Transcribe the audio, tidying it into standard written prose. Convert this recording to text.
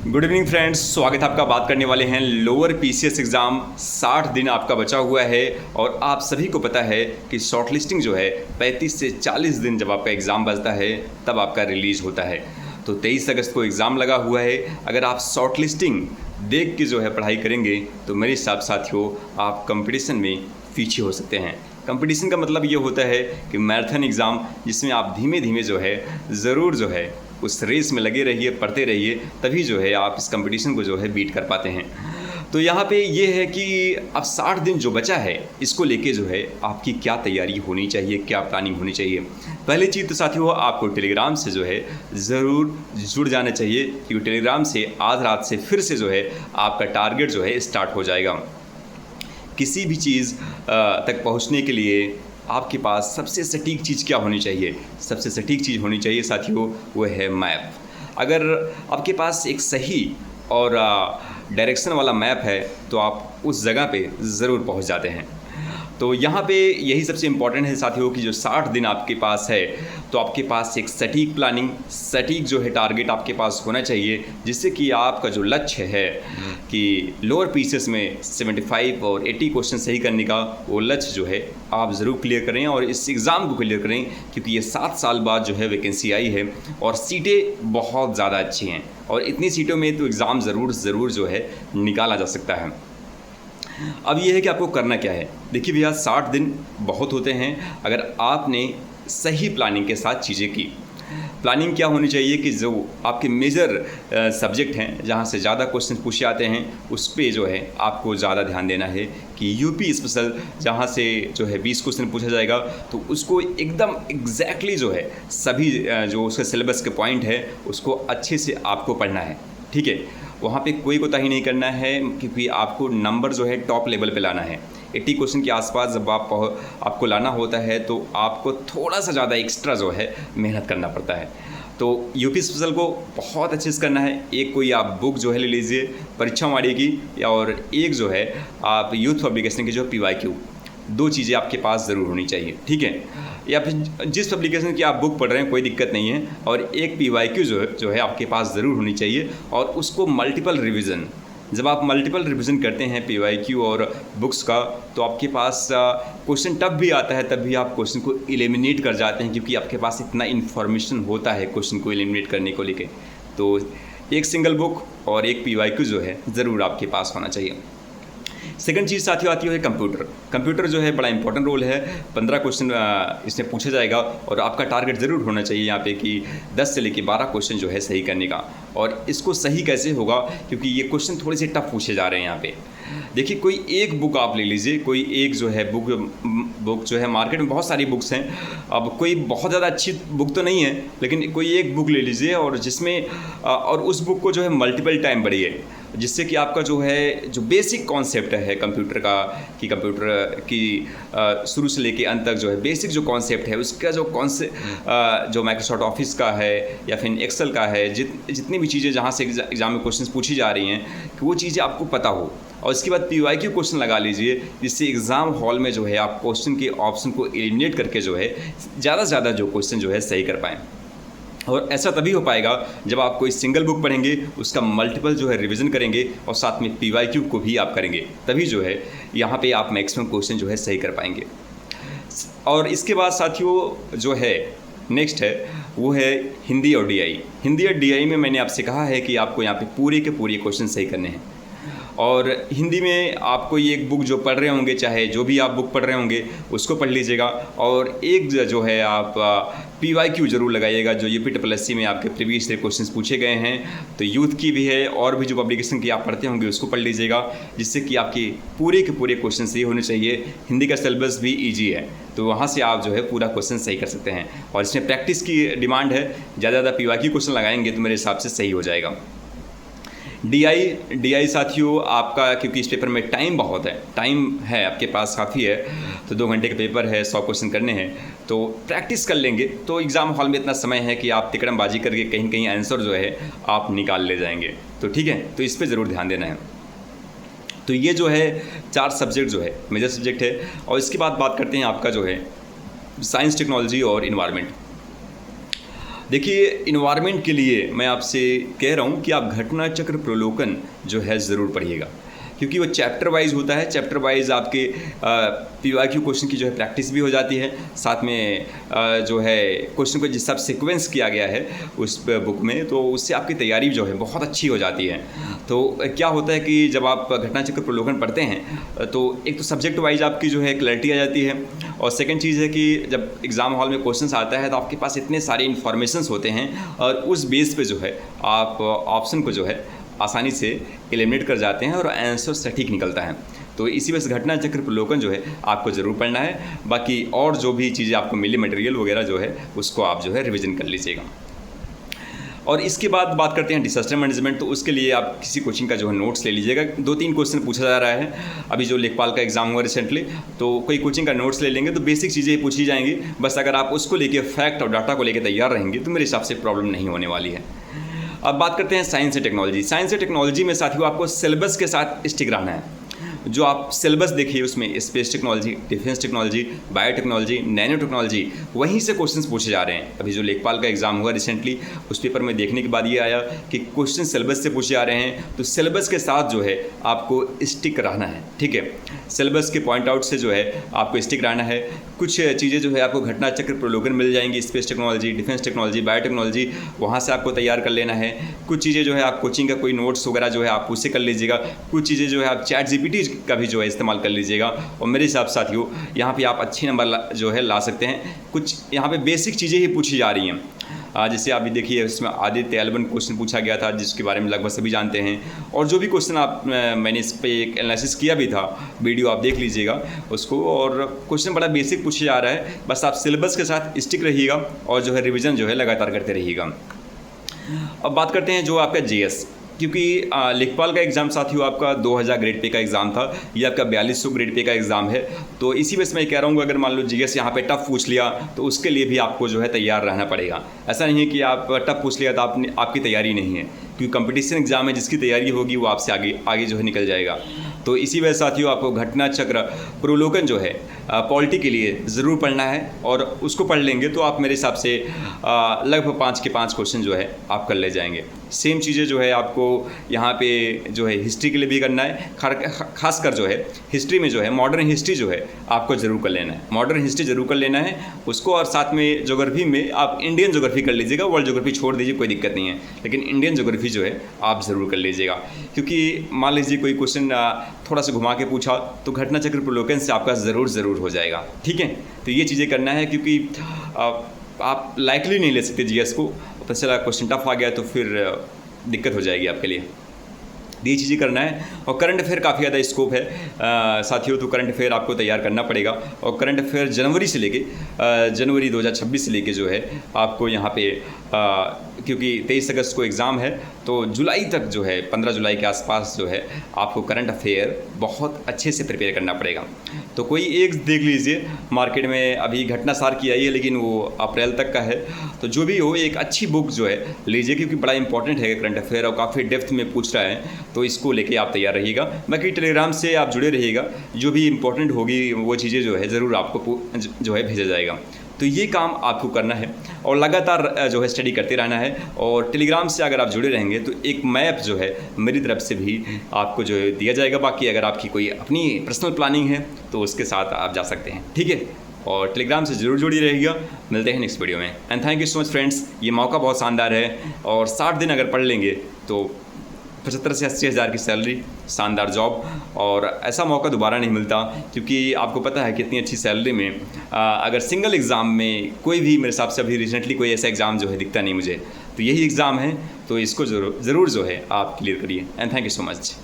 Good evening friends, स्वागत है आपका। बात करने वाले हैं लोअर पीसीएस एग्ज़ाम। 60 दिन आपका बचा हुआ है और आप सभी को पता है कि शॉर्टलिस्टिंग जो है 35 से 40 दिन जब आपका एग्ज़ाम बचता है तब आपका रिलीज़ होता है। तो 23 अगस्त को एग्ज़ाम लगा हुआ है। अगर आप शॉर्टलिस्टिंग देख के जो है पढ़ाई करेंगे तो मेरे हिसाब साथियों आप कंपटीशन में पीछे हो सकते हैं। कंपटीशन का मतलब ये होता है कि मैराथन एग्ज़ाम, जिसमें आप धीमे धीमे जो है ज़रूर जो है उस रेस में लगे रहिए, पढ़ते रहिए, तभी जो है आप इस कंपटीशन को जो है बीट कर पाते हैं। तो यहाँ पे ये है कि अब 60 दिन जो बचा है इसको लेके जो है आपकी क्या तैयारी होनी चाहिए, क्या प्लानिंग होनी चाहिए। पहली चीज़ तो साथियों आपको टेलीग्राम से जो है ज़रूर जुड़ जाना चाहिए, क्योंकि टेलीग्राम से आज रात से फिर से जो है आपका टारगेट जो है स्टार्ट हो जाएगा। किसी भी चीज़ तक पहुँचने के लिए आपके पास सबसे सटीक चीज़ क्या होनी चाहिए? सबसे सटीक चीज़ होनी चाहिए साथियों वो है मैप। अगर आपके पास एक सही और डायरेक्शन वाला मैप है तो आप उस जगह पे ज़रूर पहुंच जाते हैं। तो यहाँ पे यही सबसे इम्पॉर्टेंट है साथियों कि जो 60 दिन आपके पास है तो आपके पास एक सटीक प्लानिंग, सटीक जो है टारगेट आपके पास होना चाहिए, जिससे कि आपका जो लक्ष्य है कि लोअर पीसेस में 75 और 80 क्वेश्चन सही करने का, वो लक्ष्य जो है आप ज़रूर क्लियर करें और इस एग्ज़ाम को क्लियर करें, क्योंकि ये 7 साल बाद जो है वैकेंसी आई है और सीटें बहुत ज़्यादा अच्छी हैं और इतनी सीटों में तो एग्ज़ाम ज़रूर जो है निकाला जा सकता है। अब ये है कि आपको करना क्या है। देखिए भैया, 60 दिन बहुत होते हैं अगर आपने सही प्लानिंग के साथ चीज़ें की। प्लानिंग क्या होनी चाहिए कि जो आपके मेजर सब्जेक्ट हैं, जहाँ से ज़्यादा क्वेश्चन पूछे आते हैं, उस पे जो है आपको ज़्यादा ध्यान देना है कि यूपी स्पेशल जहाँ से जो है 20 क्वेश्चन पूछा जाएगा तो उसको एकदम एग्जैक्टली जो है सभी जो उसका सिलेबस के पॉइंट है उसको अच्छे से आपको पढ़ना है। ठीक है, वहाँ पे कोई कोताही नहीं करना है, क्योंकि आपको नंबर जो है टॉप लेवल पे लाना है। 80 क्वेश्चन के आसपास जब आपको लाना होता है तो आपको थोड़ा सा ज़्यादा एक्स्ट्रा जो है मेहनत करना पड़ता है। तो यूपी स्पेशल को बहुत अच्छे से करना है। एक कोई आप बुक जो है ले लीजिए परीक्षा वाड़ी की, और एक जो है आप यूथ पब्लिकेशन की जो PYQ, 2 चीज़ें आपके पास ज़रूर होनी चाहिए। ठीक है, या फिर जिस पब्लिकेशन की आप बुक पढ़ रहे हैं कोई दिक्कत नहीं है, और एक PYQ जो है आपके पास ज़रूर होनी चाहिए, और उसको मल्टीपल रिवीजन। जब आप मल्टीपल रिवीजन करते हैं PYQ और बुक्स का तो आपके पास क्वेश्चन तब भी आता है, तब भी आप क्वेश्चन को एलिमिनेट कर जाते हैं, क्योंकि आपके पास इतना इन्फॉर्मेशन होता है क्वेश्चन को एलिमिनेट करने को लेके। तो एक सिंगल बुक और एक PYQ जो है ज़रूर आपके पास होना चाहिए। सेकंड चीज़ साथियों आती है कंप्यूटर। कंप्यूटर जो है बड़ा इंपॉर्टेंट रोल है। 15 क्वेश्चन इसमें पूछा जाएगा और आपका टारगेट ज़रूर होना चाहिए यहाँ पे कि 10 से लेकर 12 क्वेश्चन जो है सही करने का। और इसको सही कैसे होगा, क्योंकि ये क्वेश्चन थोड़े से टफ पूछे जा रहे हैं यहाँ पे। देखिए, कोई एक बुक आप ले लीजिए, कोई एक जो है बुक जो है, मार्केट में बहुत सारी बुक्स हैं। अब कोई बहुत ज़्यादा अच्छी बुक तो नहीं है, लेकिन कोई एक बुक ले लीजिए और जिसमें और उस बुक को जो है मल्टीपल टाइम पढ़िए, जिससे कि आपका जो है जो बेसिक कॉन्सेप्ट है कंप्यूटर का, कि कंप्यूटर की शुरू से लेके अंत तक जो है बेसिक जो कॉन्सेप्ट है उसका जो जो माइक्रोसॉफ्ट ऑफिस का है या फिर एक्सेल का है, जितनी भी चीज़ें जहाँ से एग्जाम में क्वेश्चन पूछी जा रही हैं, कि वो चीज़ें आपको पता हो। और इसके बाद PYQ क्वेश्चन लगा लीजिए, जिससे एग्ज़ाम हॉल में जो है आप क्वेश्चन के ऑप्शन को एलिमिनेट करके जो है ज़्यादा से ज़्यादा जो क्वेश्चन जो है सही कर पाएँ। और ऐसा तभी हो पाएगा जब आप कोई सिंगल बुक पढ़ेंगे, उसका मल्टीपल जो है रिवीजन करेंगे और साथ में PYQ को भी आप करेंगे, तभी जो है यहाँ पे आप मैक्सिमम क्वेश्चन जो है सही कर पाएंगे। और इसके बाद साथियों जो है नेक्स्ट है वो है हिंदी और DI। हिंदी और DI में मैंने आपसे कहा है कि आपको यहाँ पे पूरे के पूरे क्वेश्चन सही करने हैं। और हिंदी में आप कोई एक बुक जो पढ़ रहे होंगे, चाहे जो भी आप बुक पढ़ रहे होंगे उसको पढ़ लीजिएगा, और एक जो है आप PYQ जरूर लगाइएगा जो UPSSC में आपके प्रीवियस ईयर क्वेश्चंस पूछे गए हैं। तो यूथ की भी है और भी जो पब्लिकेशन की आप पढ़ते होंगे उसको पढ़ लीजिएगा, जिससे कि आपके पूरे के पूरे क्वेश्चन सही होने चाहिए। हिंदी का सिलेबस भी ईजी है, तो वहाँ से आप जो है पूरा क्वेश्चन सही कर सकते हैं। और इसमें प्रैक्टिस की डिमांड है, ज़्यादा PYQ क्वेश्चन लगाएंगे तो मेरे हिसाब से सही हो जाएगा। DI साथियों आपका, क्योंकि इस पेपर में टाइम बहुत है, टाइम है आपके पास काफ़ी है, तो 2 घंटे का पेपर है, 100 क्वेश्चन करने हैं, तो प्रैक्टिस कर लेंगे तो एग्ज़ाम हॉल में इतना समय है कि आप तिकड़मबाजी करके कहीं कहीं आंसर जो है आप निकाल ले जाएंगे। तो ठीक है, तो इस पर ज़रूर ध्यान देना है। तो ये जो है 4 सब्जेक्ट जो है मेजर सब्जेक्ट है। और इसके बाद बात करते हैं आपका जो है साइंस, टेक्नोलॉजी और इन्वायरमेंट। देखिए, इन्वायरमेंट के लिए मैं आपसे कह रहा हूँ कि आप घटना चक्र प्रलोकन जो है ज़रूर पढ़िएगा, क्योंकि वो चैप्टर वाइज होता है। चैप्टर वाइज आपके PYQ क्वेश्चन की जो है प्रैक्टिस भी हो जाती है, साथ में जो है क्वेश्चन को जिस हिसाब सीक्वेंस किया गया है उस बुक में, तो उससे आपकी तैयारी जो है बहुत अच्छी हो जाती है। तो क्या होता है कि जब आप घटना चक्र प्रलोकन पढ़ते हैं तो एक तो सब्जेक्ट वाइज आपकी जो है क्लैरिटी आ जाती है, और सेकंड चीज़ है कि जब एग्ज़ाम हॉल में क्वेश्चंस आता है तो आपके पास इतने सारे इन्फॉर्मेशंस होते हैं, और उस बेस पे जो है आप ऑप्शन को जो है आसानी से एलिमिनेट कर जाते हैं और आंसर सटीक निकलता है। तो इसी वजह से घटना चक्र प्रलोकन जो है आपको ज़रूर पढ़ना है। बाकी और जो भी चीज़ें आपको मिली मटेरियल वगैरह जो है उसको आप जो है रिवीजन कर लीजिएगा। और इसके बाद बात करते हैं डिसास्टर मैनेजमेंट। तो उसके लिए आप किसी कोचिंग का जो है नोट्स ले लीजिएगा। 2-3 क्वेश्चन पूछा जा रहा है, अभी जो लेखपाल का एग्जाम हुआ रिसेंटली, तो कोई कोचिंग का नोट्स ले लेंगे तो बेसिक चीज़ें पूछी जाएंगी। बस अगर आप उसको लेके फैक्ट और डाटा को लेके तैयार रहेंगे तो मेरे हिसाब से प्रॉब्लम नहीं होने वाली है। अब बात करते हैं science and technology. Science and technology में साथियों आपको सिलेबस के साथ स्टिक रहना है। जो आप सिलेबस देखिए उसमें space technology, defence technology, biotechnology, nano technology, वहीं से क्वेश्चंस पूछे जा रहे हैं। अभी जो लेखपाल का एग्जाम हुआ रिसेंटली, उस पेपर में देखने के बाद ये आया कि क्वेश्चन सिलेबस से पूछे जा रहे हैं, तो सिलेबस के साथ जो है आपको स्टिक रहना है। ठीक है, सिलेबस के पॉइंट आउट से जो है आपको स्टिक रहना है। कुछ चीज़ें जो है आपको घटना चक्र प्रलोकन मिल जाएंगी, space technology, defence technology, biotechnology, वहाँ से आपको तैयार कर लेना है। कुछ चीज़ें जो है आप कोचिंग का कोई नोट्स वगैरह जो है आप उससे कर लीजिएगा। कुछ चीज़ें जो है आप ChatGPT का भी जो है इस्तेमाल कर लीजिएगा। और मेरे हिसाब से साथियों यहाँ पे आप अच्छे नंबर जो है ला सकते हैं। कुछ यहाँ पे बेसिक चीज़ें ही पूछी जा रही हैं, जैसे आप भी देखिए इसमें आदित्य एल्बन क्वेश्चन पूछा गया था, जिसके बारे में लगभग सभी जानते हैं। और जो भी क्वेश्चन आप मैंने इस पर एक एनालिसिस किया भी था, वीडियो आप देख लीजिएगा उसको। और क्वेश्चन बड़ा बेसिक पूछा जा रहा है, बस आप सिलेबस के साथ स्टिक रहिएगा और जो है रिविज़न जो है लगातार करते रहिएगा। अब बात करते हैं जो आपका GS, क्योंकि लेखपाल का एग्ज़ाम साथियों आपका 2000 ग्रेड पे का एग्ज़ाम था, ये आपका 4200 ग्रेड पे का एग्ज़ाम है। तो इसी वजह से मैं कह रहा हूँ अगर मान लो GS यहाँ पे टफ पूछ लिया तो उसके लिए भी आपको जो है तैयार रहना पड़ेगा। ऐसा नहीं है कि आप टफ पूछ लिया तो आपकी तैयारी नहीं है, क्योंकि कंपटीशन एग्ज़ाम है, जिसकी तैयारी होगी वो आपसे आगे जो है निकल जाएगा। तो इसी वजह साथियों आपको घटना चक्र प्रलोकन जो है पॉलिटी के लिए ज़रूर पढ़ना है, और उसको पढ़ लेंगे तो आप मेरे हिसाब से लगभग 5 के 5 क्वेश्चन जो है आप कर ले जाएंगे। सेम चीज़ें जो है आपको यहाँ पे जो है हिस्ट्री के लिए भी करना है। खासकर जो है हिस्ट्री में जो है मॉडर्न हिस्ट्री जो है आपको ज़रूर कर लेना है, मॉडर्न हिस्ट्री ज़रूर कर लेना है उसको। और साथ में ज्योग्राफी में आप इंडियन ज्योग्राफी कर लीजिएगा, वर्ल्ड ज्योग्राफी छोड़ दीजिए, कोई दिक्कत नहीं है, लेकिन इंडियन ज्योग्राफी जो है आप ज़रूर कर लीजिएगा। क्योंकि मान लीजिए कोई क्वेश्चन थोड़ा सा घुमा के पूछा तो घटना चक्र प्रलोकन से आपका ज़रूर हो जाएगा। ठीक है, तो ये चीज़ें करना है, क्योंकि आप लाइकली नहीं ले सकते GS को। पता चला क्वेश्चन टफ आ गया तो फिर दिक्कत हो जाएगी आपके लिए। ये चीज़ें करना है। और करंट अफेयर काफ़ी ज़्यादा स्कोप है साथियों, तो करंट अफेयर आपको तैयार करना पड़ेगा। और करंट अफेयर जनवरी 2026 से लेके जो है आपको यहाँ पे क्योंकि 23 अगस्त को एग्ज़ाम है, तो जुलाई तक जो है 15 जुलाई के आसपास जो है आपको करंट अफेयर बहुत अच्छे से प्रिपेयर करना पड़ेगा। तो कोई एक देख लीजिए, मार्केट में अभी घटना सार की आई है लेकिन वो अप्रैल तक का है, तो जो भी हो एक अच्छी बुक जो है लीजिए, क्योंकि बड़ा इंपॉर्टेंट है करंट अफेयर और काफ़ी डेप्थ में पूछ रहा है, तो इसको लेके आप तैयार रहिएगा। बाकी टेलीग्राम से आप जुड़े रहिएगा, जो भी इंपॉर्टेंट होगी वो चीज़ें जो है ज़रूर आपको जो है भेजा जाएगा। तो ये काम आपको करना है और लगातार जो है स्टडी करते रहना है। और टेलीग्राम से अगर आप जुड़े रहेंगे तो एक मैप जो है मेरी तरफ से भी आपको जो है दिया जाएगा। बाकी अगर आपकी कोई अपनी पर्सनल प्लानिंग है तो उसके साथ आप जा सकते हैं। ठीक है, और टेलीग्राम से ज़रूर जुड़ी रहेगा। मिलते हैं नेक्स्ट वीडियो में, and thank you so much friends. ये मौका बहुत शानदार है, और 60 दिन अगर पढ़ लेंगे तो 75 से 80 हज़ार की सैलरी, शानदार जॉब, और ऐसा मौका दोबारा नहीं मिलता। क्योंकि आपको पता है कि इतनी अच्छी सैलरी में अगर सिंगल एग्ज़ाम में कोई भी, मेरे हिसाब से अभी रिसेंटली कोई ऐसा एग्ज़ाम जो है दिखता नहीं मुझे, तो यही एग्ज़ाम है। तो इसको ज़रूर जो है आप क्लियर करिए, and thank you so much.